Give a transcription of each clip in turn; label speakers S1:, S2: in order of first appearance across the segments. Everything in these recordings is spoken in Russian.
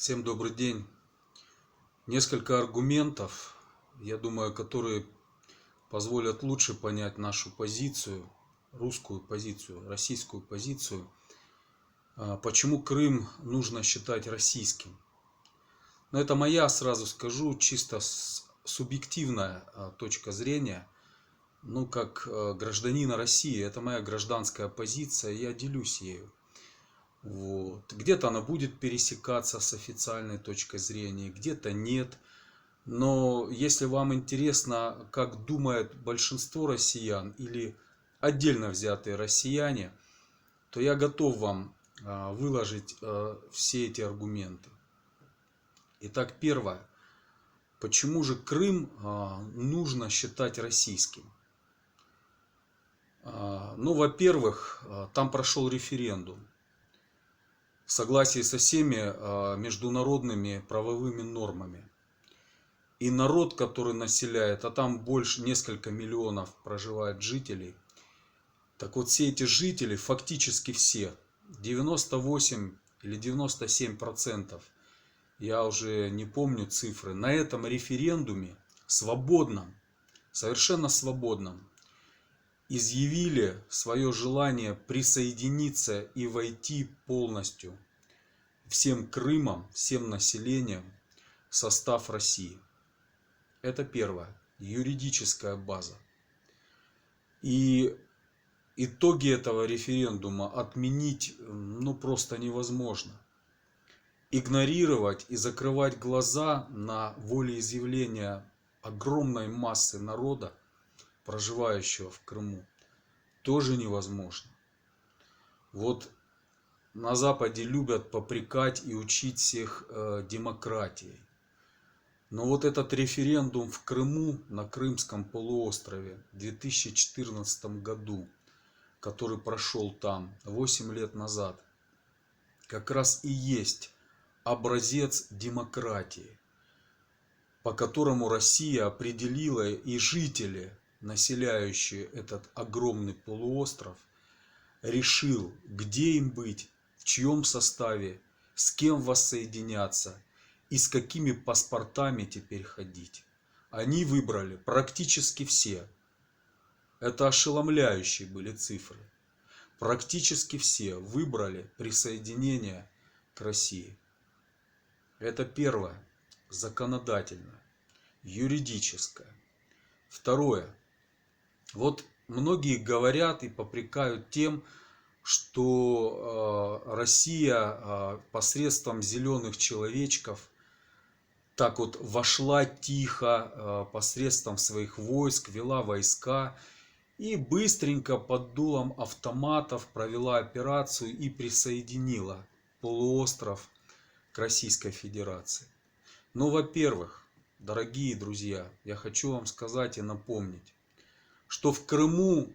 S1: Всем добрый день. Несколько аргументов, я думаю, которые позволят лучше понять нашу позицию, русскую позицию, российскую позицию. Почему Крым нужно считать российским? Но это моя, сразу скажу, чисто субъективная точка зрения. Ну, как гражданина России, это моя гражданская позиция, я делюсь ею. Вот. Где-то она будет пересекаться с официальной точкой зрения, где-то нет. Но если вам интересно, как думает большинство россиян или отдельно взятые россияне, то я готов вам выложить все эти аргументы. Итак, первое. Почему же Крым нужно считать российским? Ну, во-первых, там прошел референдум в согласии со всеми международными правовыми нормами. И народ, который населяет, а там больше несколько миллионов проживает жителей. Так вот, все эти жители, фактически все, 98 или 97%, я уже не помню цифры, на этом референдуме свободном, совершенно свободном, изъявили свое желание присоединиться и войти полностью всем Крымом, всем населением в состав России. Это первое, юридическая база. И итоги этого референдума отменить просто невозможно. Игнорировать и закрывать глаза на волеизъявление огромной массы народа, проживающего в Крыму, тоже невозможно. Вот на Западе любят попрекать и учить всех демократией. Но вот этот референдум в Крыму, на Крымском полуострове в 2014 году, который прошел там 8 лет назад, как раз и есть образец демократии, по которому Россия определила, и жители, населяющие этот огромный полуостров, решил, где им быть, в чьем составе, с кем воссоединяться и с какими паспортами теперь ходить. Они выбрали практически все. Это ошеломляющие были цифры. Практически все выбрали присоединение к России. Это первое. Законодательно. Юридическое. Второе. Вот многие говорят и попрекают тем, что Россия посредством зеленых человечков так вот вошла тихо посредством своих войск, вела войска и быстренько под дулом автоматов провела операцию и присоединила полуостров к Российской Федерации. Но, во-первых, дорогие друзья, я хочу вам сказать и напомнить, что в Крыму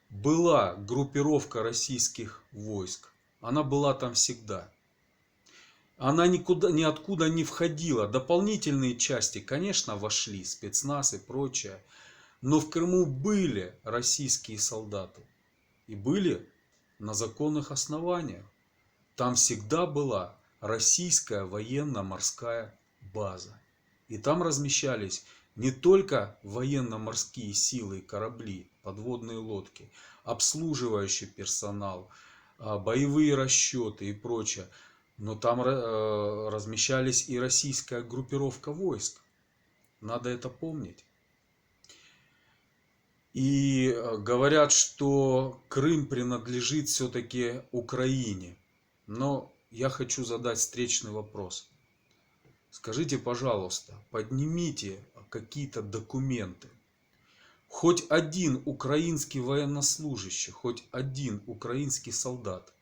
S1: была группировка российских войск. Она была там всегда. Она ниоткуда не входила. Дополнительные части, конечно, вошли, спецназ и прочее. Но в Крыму были российские солдаты. И были на законных основаниях. Там всегда была российская военно-морская база. И там размещались не только военно-морские силы и корабли, подводные лодки, обслуживающий персонал, боевые расчеты и прочее. Но там размещались и российская группировка войск. Надо это помнить. И говорят, что Крым принадлежит все-таки Украине. Но я хочу задать встречный вопрос. Скажите, пожалуйста, поднимите какие-то документы. Хоть один украинский военнослужащий, хоть один украинский солдат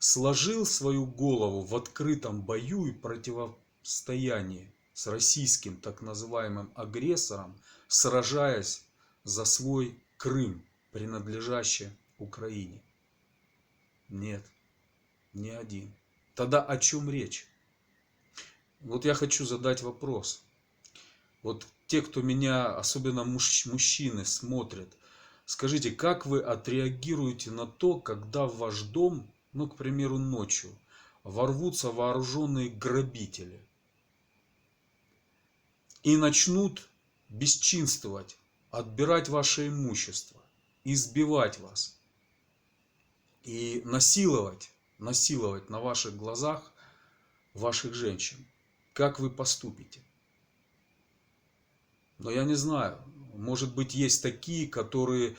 S1: сложил свою голову в открытом бою и противостоянии с российским так называемым агрессором, сражаясь за свой Крым, принадлежащий Украине? Нет, ни один. Тогда о чем речь? Вот я хочу задать вопрос. Вот те, кто меня, особенно мужчины, смотрят, скажите, как вы отреагируете на то, когда в ваш дом, ну, к примеру, ночью, ворвутся вооруженные грабители и начнут бесчинствовать, отбирать ваше имущество, избивать вас и насиловать на ваших глазах ваших женщин. Как вы поступите? Но я не знаю, может быть, есть такие, которые,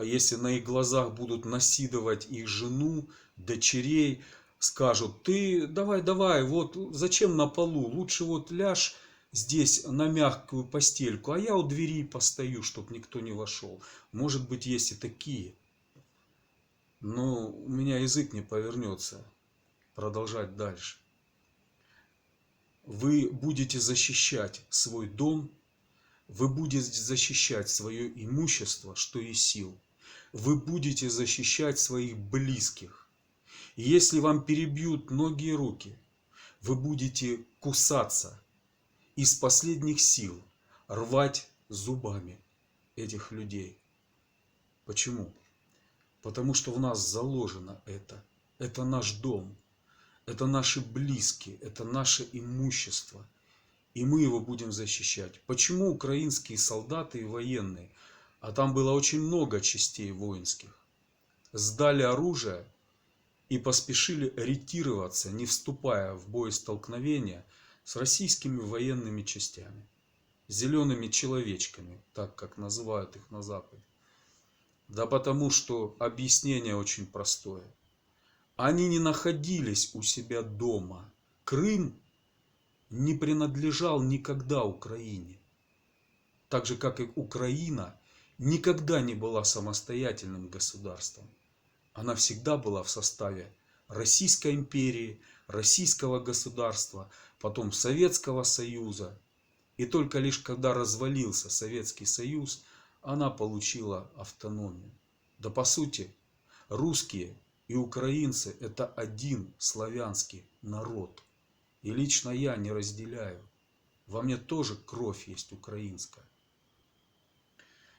S1: если на их глазах будут насиловать их жену, дочерей, скажут: ты давай, вот зачем на полу, лучше вот ляжь здесь на мягкую постельку, а я у двери постою, чтобы никто не вошел. Может быть, есть и такие. Но у меня язык не повернется продолжать дальше. Вы будете защищать свой дом, вы будете защищать свое имущество, что есть сил. Вы будете защищать своих близких. И если вам перебьют ноги и руки, вы будете кусаться из последних сил, рвать зубами этих людей. Почему? Потому что в нас заложено это. Это наш дом. Это наши близкие. Это наше имущество. И мы его будем защищать. Почему украинские солдаты и военные, а там было очень много частей воинских, сдали оружие и поспешили ретироваться, не вступая в боестолкновения с российскими военными частями, зелеными человечками, так как называют их на Западе? Да потому что объяснение очень простое. Они не находились у себя дома. Крым не принадлежал никогда Украине. Так же, как и Украина никогда не была самостоятельным государством. Она всегда была в составе Российской империи, Российского государства, потом Советского Союза. И только лишь когда развалился Советский Союз, она получила автономию. Да по сути, русские и украинцы – это один славянский народ. И лично я не разделяю. Во мне тоже кровь есть украинская.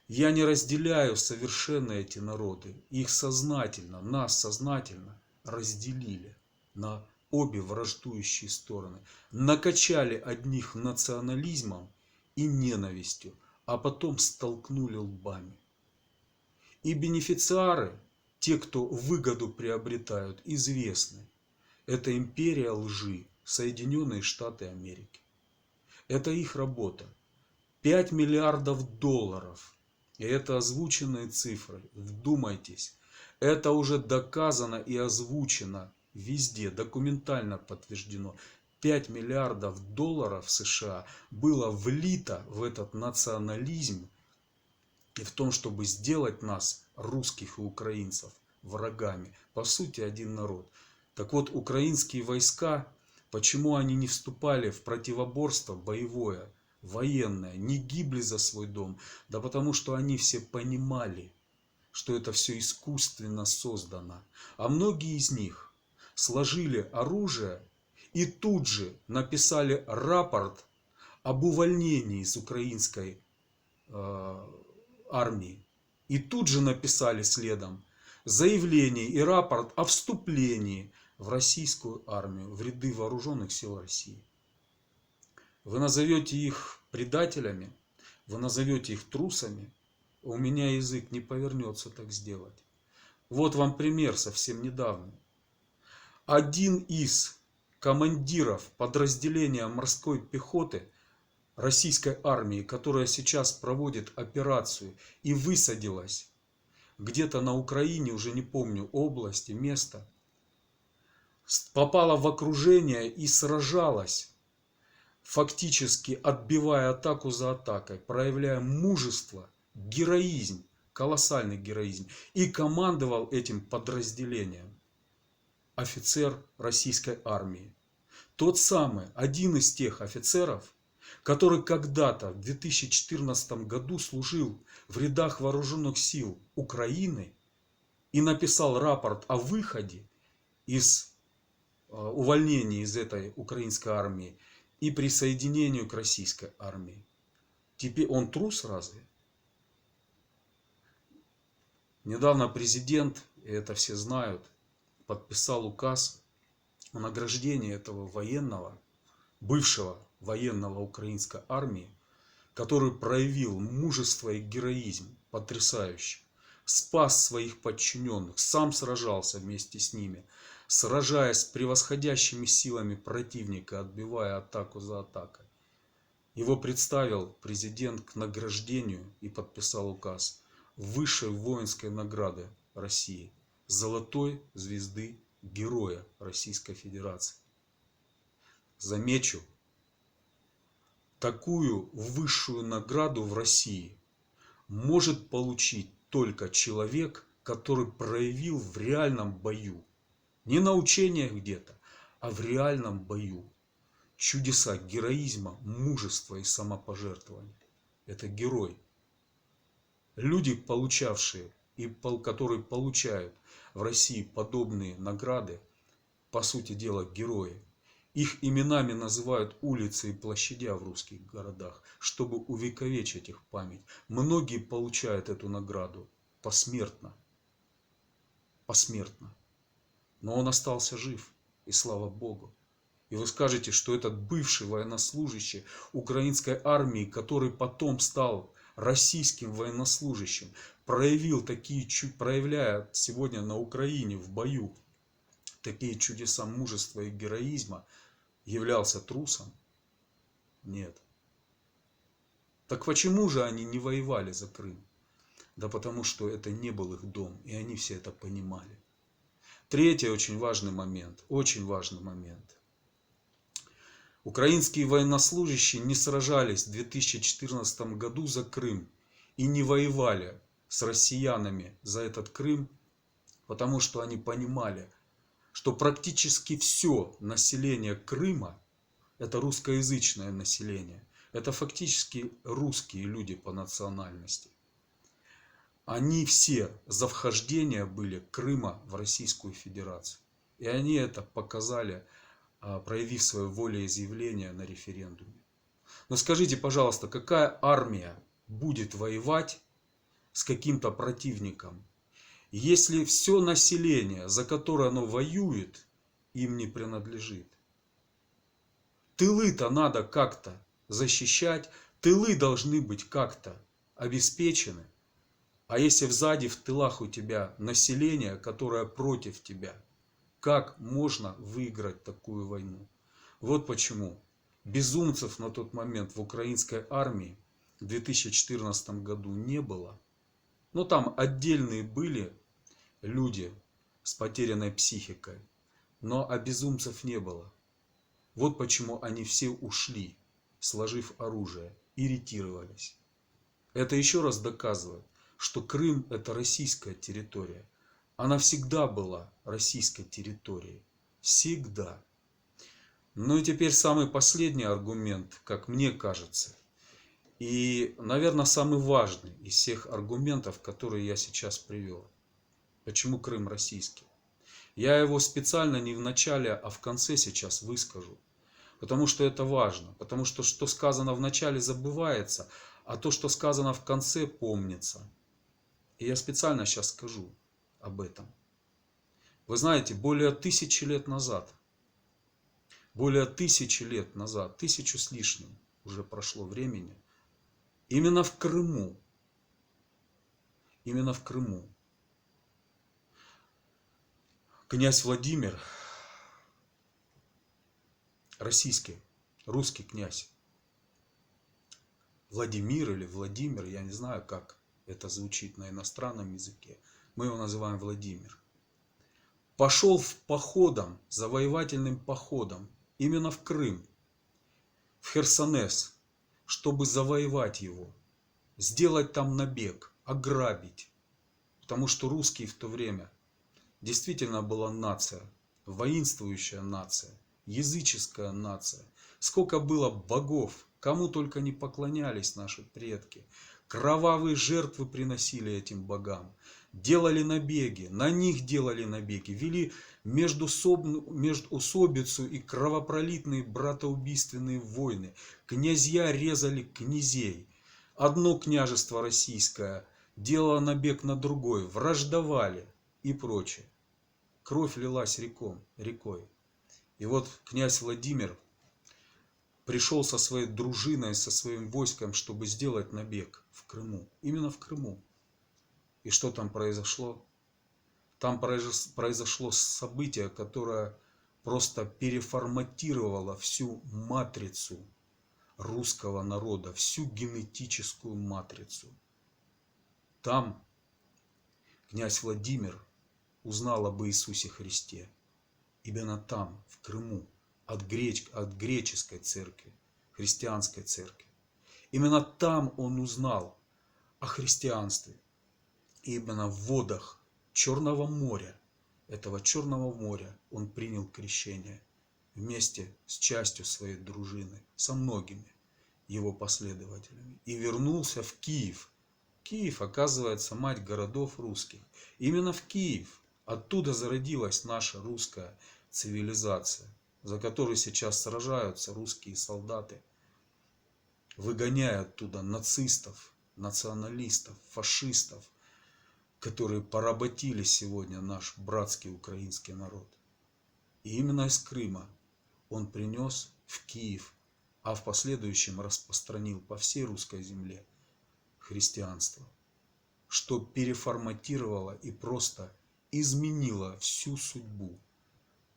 S1: Я не разделяю совершенно эти народы. Их сознательно, нас сознательно разделили на обе враждующие стороны. Накачали одних национализмом и ненавистью, а потом столкнули лбами. И бенефициары, те, кто выгоду приобретают, известны. Это империя лжи, Соединенные Штаты Америки. Это их работа. 5 миллиардов долларов. И это озвученные цифры. Вдумайтесь. Это уже доказано и озвучено везде, документально подтверждено. 5 миллиардов долларов США было влито в этот национализм и в том, чтобы сделать нас, русских и украинцев, врагами. По сути, один народ. Так вот, украинские войска, почему они не вступали в противоборство боевое, военное, не гибли за свой дом? Да потому что они все понимали, что это все искусственно создано. А многие из них сложили оружие и тут же написали рапорт об увольнении из украинской армии. И тут же написали следом заявление и рапорт о вступлении в российскую армию, в ряды вооруженных сил России. Вы назовете их предателями, вы назовете их трусами, у меня язык не повернется так сделать. Вот вам пример совсем недавно. Один из командиров подразделения морской пехоты российской армии, которая сейчас проводит операцию и высадилась где-то на Украине, уже не помню области, место, попала в окружение и сражалась, фактически отбивая атаку за атакой, проявляя мужество, героизм, колоссальный героизм, и командовал этим подразделением офицер российской армии. Тот самый, один из тех офицеров, который когда-то в 2014 году служил в рядах вооруженных сил Украины и написал рапорт о выходе из увольнении из этой украинской армии и присоединению к российской армии. Теперь он трус разве? Недавно президент, и это все знают, подписал указ награждение этого военного, бывшего военного украинской армии, который проявил мужество и героизм потрясающе, спас своих подчиненных, сам сражался вместе с ними, сражаясь с превосходящими силами противника, отбивая атаку за атакой. Его представил президент к награждению и подписал указ высшей воинской награды России – Золотой звезды Героя Российской Федерации. Замечу, такую высшую награду в России может получить только человек, который проявил в реальном бою, не на учениях где-то, а в реальном бою чудеса героизма, мужества и самопожертвования. Это герой. Люди, получавшие и которые получают в России подобные награды, по сути дела герои. Их именами называют улицы и площадя в русских городах, чтобы увековечить их память. Многие получают эту награду посмертно. Посмертно. Но он остался жив, и слава Богу. И вы скажете, что этот бывший военнослужащий украинской армии, который потом стал российским военнослужащим, проявляя сегодня на Украине в бою такие чудеса мужества и героизма, являлся трусом? Нет. Так почему же они не воевали за Крым? Да потому что это не был их дом, и они все это понимали. Третий очень важный момент, Украинские военнослужащие не сражались в 2014 году за Крым и не воевали с россиянами за этот Крым, потому что они понимали, что практически все население Крыма – это русскоязычное население. Это фактически русские люди по национальности. Они все за вхождение были Крыма в Российскую Федерацию. И они это показали, проявив свое волеизъявление на референдуме. Но скажите, пожалуйста, какая армия будет воевать с каким-то противником, если все население, за которое оно воюет, им не принадлежит? Тылы-то надо как-то защищать, тылы должны быть как-то обеспечены. А если сзади в тылах у тебя население, которое против тебя, как можно выиграть такую войну? Вот почему безумцев на тот момент в украинской армии в 2014 году не было. Но там отдельные были люди с потерянной психикой, но безумцев не было. Вот почему они все ушли, сложив оружие, и ретировались. Это еще раз доказывает, что Крым – это российская территория. Она всегда была российской территорией. Всегда. Ну и теперь самый последний аргумент, как мне кажется. И, наверное, самый важный из всех аргументов, которые я сейчас привел. Почему Крым российский? Я его специально не в начале, а в конце сейчас выскажу. Потому что это важно. Потому что сказано в начале, забывается, а то, что сказано в конце, помнится. И я специально сейчас скажу об этом. Вы знаете, более 1000 лет назад, 1000 с лишним уже прошло времени, именно в Крыму, князь Владимир, русский князь, Владимир или Владимир, я не знаю, как это звучит на иностранном языке, мы его называем Владимир, пошел завоевательным походом именно в Крым, в Херсонес, чтобы завоевать его, сделать там набег, ограбить. Потому что русские в то время действительно была нация, воинствующая нация, языческая нация. Сколько было богов, кому только не поклонялись наши предки. Кровавые жертвы приносили этим богам. Делали набеги, на них делали набеги. Вели междоусобицу и кровопролитные братоубийственные войны. Князья резали князей. Одно княжество российское делало набег на другое. Враждовали и прочее. Кровь лилась рекой. И вот князь Владимир пришел со своей дружиной, со своим войском, чтобы сделать набег в Крыму. Именно в Крыму. И что там произошло? Там произошло событие, которое просто переформатировало всю матрицу русского народа, всю генетическую матрицу. Там князь Владимир узнал об Иисусе Христе. Именно там, в Крыму, от греческой церкви, христианской церкви. Именно там он узнал о христианстве. И именно в водах Черного моря, этого Черного моря, он принял крещение вместе с частью своей дружины, со многими его последователями. И вернулся в Киев. Киев, оказывается, мать городов русских. Именно в Киев. Оттуда зародилась наша русская цивилизация, за которую сейчас сражаются русские солдаты, выгоняя оттуда нацистов, националистов, фашистов, которые поработили сегодня наш братский украинский народ. И именно из Крыма он принес в Киев, а в последующем распространил по всей русской земле христианство, что переформатировало и просто изменило всю судьбу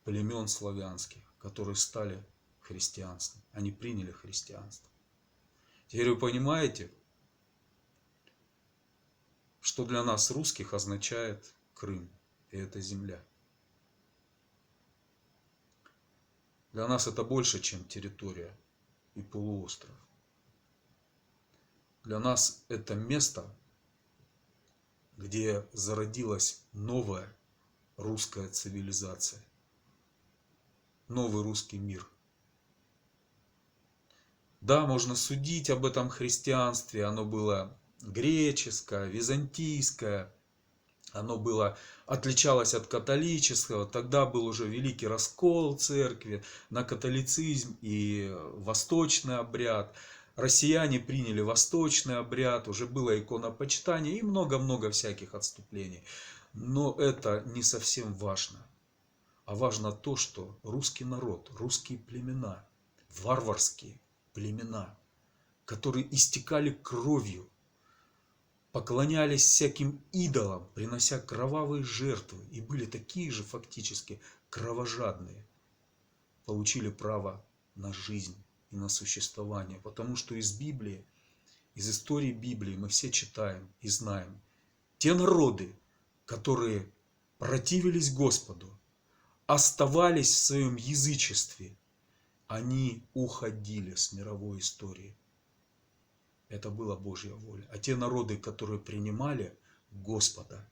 S1: племен славянских, которые стали христианством. Они приняли христианство. Теперь вы понимаете, что для нас, русских, означает Крым и эта земля. Для нас это больше, чем территория и полуостров. Для нас это место, где зародилась новая русская цивилизация, новый русский мир. Да, можно судить об этом христианстве, оно было греческое, византийское, оно отличалось от католического, тогда был уже великий раскол церкви на католицизм и восточный обряд. Россияне приняли восточный обряд, уже было иконопочитание и много-много всяких отступлений. Но это не совсем важно. А важно то, что русский народ, русские племена, варварские племена, которые истекали кровью, поклонялись всяким идолам, принося кровавые жертвы, и были такие же фактически кровожадные, получили право на жизнь и на существование. Потому что из Библии, из истории Библии мы все читаем и знаем. Те народы, которые противились Господу, оставались в своем язычестве, они уходили с мировой истории. Это была Божья воля. А те народы, которые принимали Господа,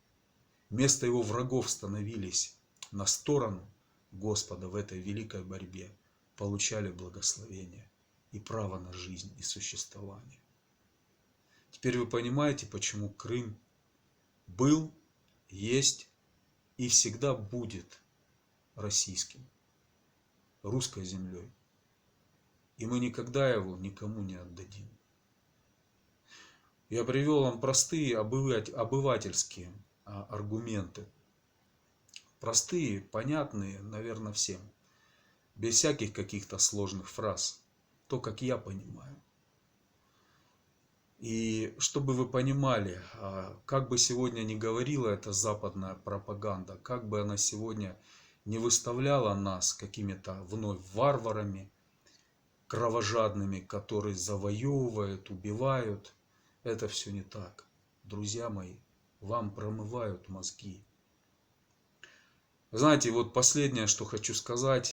S1: вместо его врагов становились на сторону Господа в этой великой борьбе, получали благословение и право на жизнь и существование. Теперь вы понимаете, почему Крым был, есть и всегда будет российским, русской землей. И мы никогда его никому не отдадим. Я привел вам простые обывательские аргументы. Простые, понятные, наверное, всем. Без всяких каких-то сложных фраз. То, как я понимаю. И чтобы вы понимали, как бы сегодня ни говорила эта западная пропаганда, как бы она сегодня не выставляла нас какими-то вновь варварами, кровожадными, которые завоевывают, убивают, это все не так. Друзья мои, вам промывают мозги. Знаете, вот последнее, что хочу сказать.